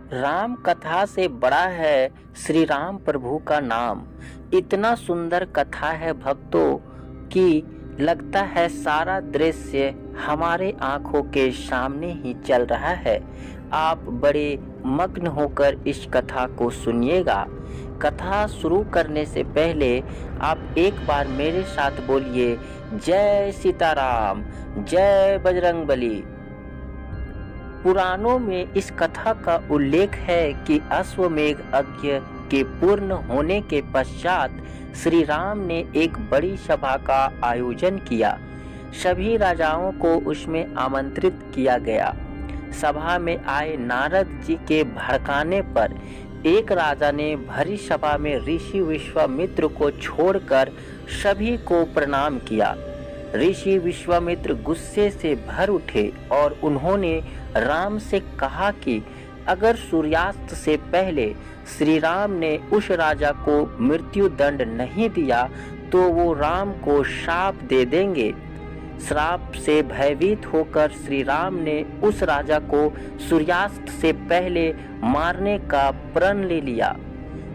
राम कथा से बड़ा है श्री राम प्रभु का नाम। इतना सुंदर कथा है भक्तों कि लगता है सारा दृश्य हमारे आंखों के सामने ही चल रहा है। आप बड़े मग्न होकर इस कथा को सुनिएगा। कथा शुरू करने से पहले आप एक बार मेरे साथ बोलिए, जय सीताराम, जय बजरंगबली। पुराणों में इस कथा का उल्लेख है कि अश्वमेध यज्ञ के पूर्ण होने के पश्चात श्री राम ने एक बड़ी सभा का आयोजन किया। सभी राजाओं को उसमें आमंत्रित किया गया। सभा में आए नारद जी के भड़काने पर एक राजा ने भरी सभा में ऋषि विश्वामित्र को छोड़कर सभी को प्रणाम किया। ऋषि विश्वामित्र गुस्से से भर उठे और उन्होंने राम से कहा कि अगर सूर्यास्त से पहले श्री राम ने उस राजा को मृत्यु दंड नहीं दिया तो वो राम को शाप दे देंगे। श्राप से भयभीत होकर श्री राम ने उस राजा को सूर्यास्त से पहले मारने का प्रण ले लिया।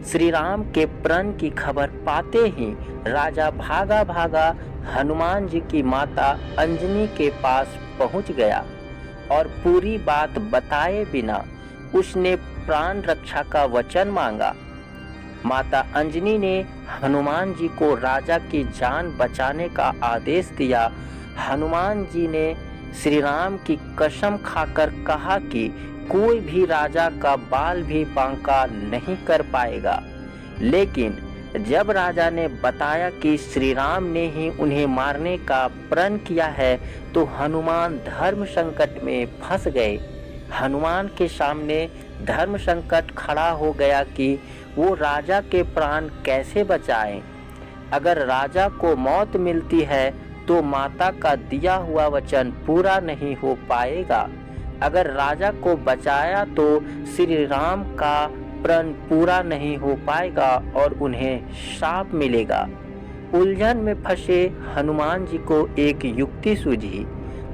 श्री राम के प्रण की खबर पाते ही राजा भागा भागा हनुमान जी की माता अंजनी के पास पहुंच गया और पूरी बात बताए बिना उसने प्राण रक्षा का वचन मांगा। माता अंजनी ने हनुमान जी को राजा की जान बचाने का आदेश दिया। हनुमान जी ने श्री राम की कसम खाकर कहा कि कोई भी राजा का बाल भी बांका नहीं कर पाएगा। लेकिन जब राजा ने बताया कि श्री राम ने ही उन्हें मारने का प्रण किया है तो हनुमान धर्म संकट में फंस गए। हनुमान के सामने धर्म संकट खड़ा हो गया कि वो राजा के प्राण कैसे बचाएं। अगर राजा को मौत मिलती है तो माता का दिया हुआ वचन पूरा नहीं हो पाएगा। अगर राजा को बचाया तो श्री राम का प्रण पूरा नहीं हो पाएगा और उन्हें शाप मिलेगा। उलझन में फंसे हनुमान जी को एक युक्ति सूझी।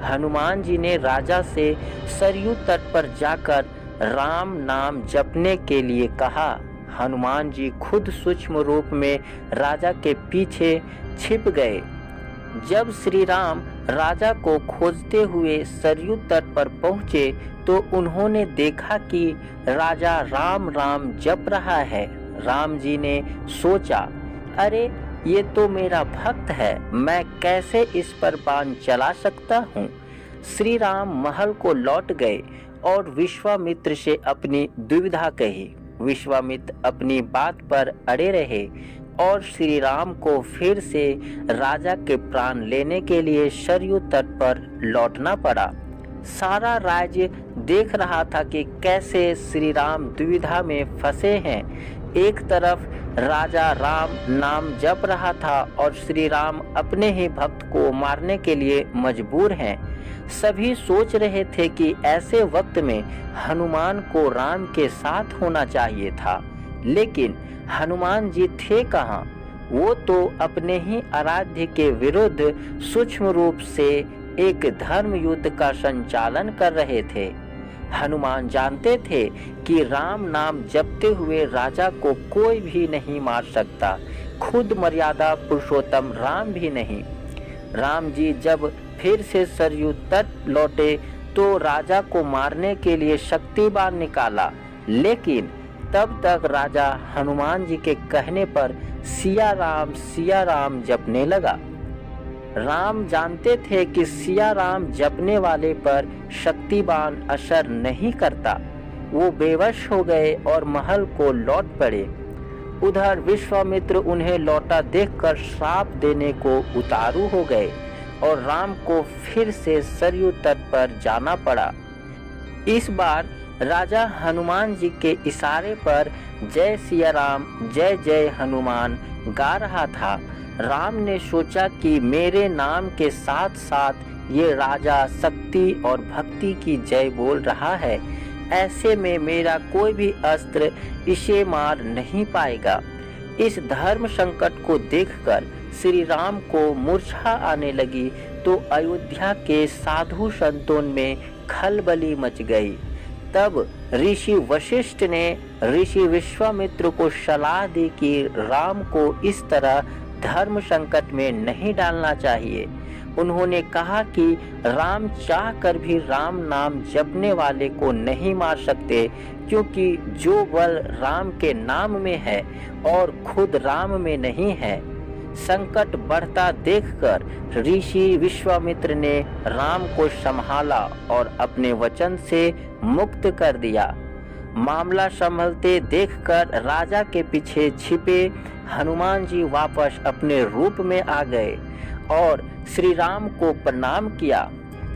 हनुमान जी ने राजा से सरयू तट पर जाकर राम नाम जपने के लिए कहा। हनुमान जी खुद सूक्ष्म रूप में राजा के पीछे छिप गए। जब श्री राम राजा को खोजते हुए सरयू तट पर पहुँचे तो उन्होंने देखा कि राजा राम राम जप रहा है। राम जी ने सोचा, अरे ये तो मेरा भक्त है, मैं कैसे इस पर बाण चला सकता हूँ। श्री राम महल को लौट गए और विश्वामित्र से अपनी दुविधा कही। विश्वामित्र अपनी बात पर अड़े रहे और श्री राम को फिर से राजा के प्राण लेने के लिए सरयू तट पर लौटना पड़ा। सारा राज्य देख रहा था कि कैसे श्री राम दुविधा में फंसे हैं। एक तरफ राजा राम नाम जप रहा था और श्री राम अपने ही भक्त को मारने के लिए मजबूर हैं। सभी सोच रहे थे कि ऐसे वक्त में हनुमान को राम के साथ होना चाहिए था, लेकिन हनुमान जी थे कहाँ। वो तो अपने ही आराध्य के विरुद्ध सूक्ष्म रूप से एक धर्म युद्ध का संचालन कर रहे थे। हनुमान जानते थे कि राम नाम जपते हुए राजा को कोई भी नहीं मार सकता, खुद मर्यादा पुरुषोत्तम राम भी नहीं। राम जी जब फिर से सरयू तट लौटे तो राजा को मारने के लिए शक्ति बाण निकाला, लेकिन तब तक राजा हनुमान जी के कहने पर सिया राम जपने लगा। राम जानते थे कि सिया राम जपने वाले पर शक्तिबान असर नहीं करता। वो बेवश हो गए और महल को लौट पड़े। उधर विश्वामित्र उन्हें लौटा देखकर श्राप देने को उतारू हो गए और राम को फिर से सरयू तट पर जाना पड़ा। इस बार राजा हनुमान जी के इशारे पर जय सिया राम, जय जय हनुमान गा रहा था। राम ने सोचा कि मेरे नाम के साथ साथ ये राजा शक्ति और भक्ति की जय बोल रहा है, ऐसे में मेरा कोई भी अस्त्र इसे मार नहीं पाएगा। इस धर्म संकट को देखकर श्री राम को मूर्छा आने लगी तो अयोध्या के साधु संतों में खलबली मच गई। तब ऋषि वशिष्ठ ने ऋषि विश्वामित्र को सलाह दी कि राम को इस तरह धर्म संकट में नहीं डालना चाहिए। उन्होंने कहा कि राम चाहकर भी राम नाम जपने वाले को नहीं मार सकते, क्योंकि जो बल राम के नाम में है और खुद राम में नहीं है। संकट बढ़ता देखकर ऋषि विश्वामित्र ने राम को संभाला और अपने वचन से मुक्त कर दिया। मामला संभलते देखकर राजा के पीछे छिपे हनुमान जी वापस अपने रूप में आ गए और श्री राम को प्रणाम किया।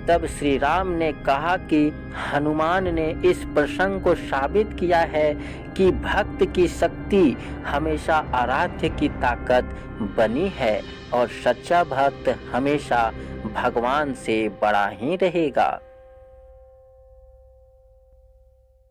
तब श्री राम ने कहा कि हनुमान ने इस प्रसंग को साबित किया है कि भक्त की शक्ति हमेशा आराध्य की ताकत बनी है और सच्चा भक्त हमेशा भगवान से बड़ा ही रहेगा।